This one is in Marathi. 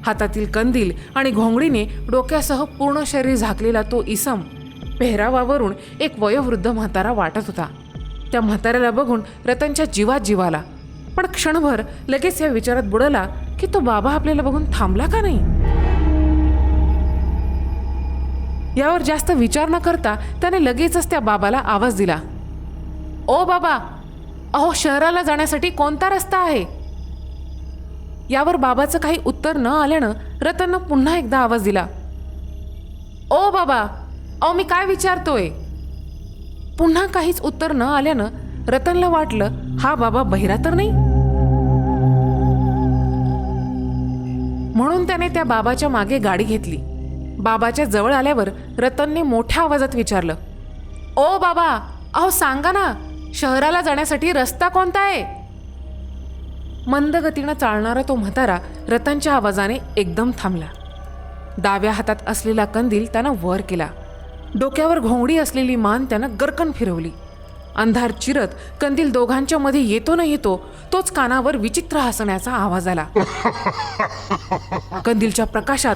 हातातील कंदील आणि घोंगडीने डोक्यासह पूर्ण शरीर झाकलेला तो इसम पेहरावावरून एक वयोवृद्ध म्हातारा वाटत होता. त्या म्हाताऱ्याला बघून रतनच्या जीवात जीव आला, पण क्षणभर लगेच या विचारात बुडाला की तो बाबा आपल्याला बघून थांबला का नाही. यावर जास्त विचार न करता त्याने लगेचच त्या बाबाला आवाज दिला, ओ बाबा, अहो शहराला जाण्यासाठी कोणता रस्ता आहे. यावर बाबाचं काही उत्तर न आल्यानं रतननं पुन्हा एकदा आवाज दिला, ओ बाबा, अहो मी काय विचारतोय. पुन्हा काहीच उत्तर न आल्यानं रतनला वाटलं हा बाबा बहिरा तर नाही. म्हणून त्याने त्या बाबाच्या मागे गाडी घेतली. बाबाच्या जवळ आल्यावर रतनने मोठ्या आवाजात विचारलं, ओ बाबा, अहो सांगा ना, शहराला जाण्यासाठी रस्ता कोणता आहे. मंद गतीनं चालणारा तो म्हातारा रतनच्या आवाजाने एकदम थांबला. डाव्या हातात असलेला कंदील त्यानं वर केला. डोक्यावर घोंगडी असलेली मान त्यानं गरकन फिरवली. अंधार चिरत कंदील दोघांच्या मध्ये येतो न येतो तोच कानावर विचित्र हसण्याचा आवाज आला. कंदीलच्या प्रकाशात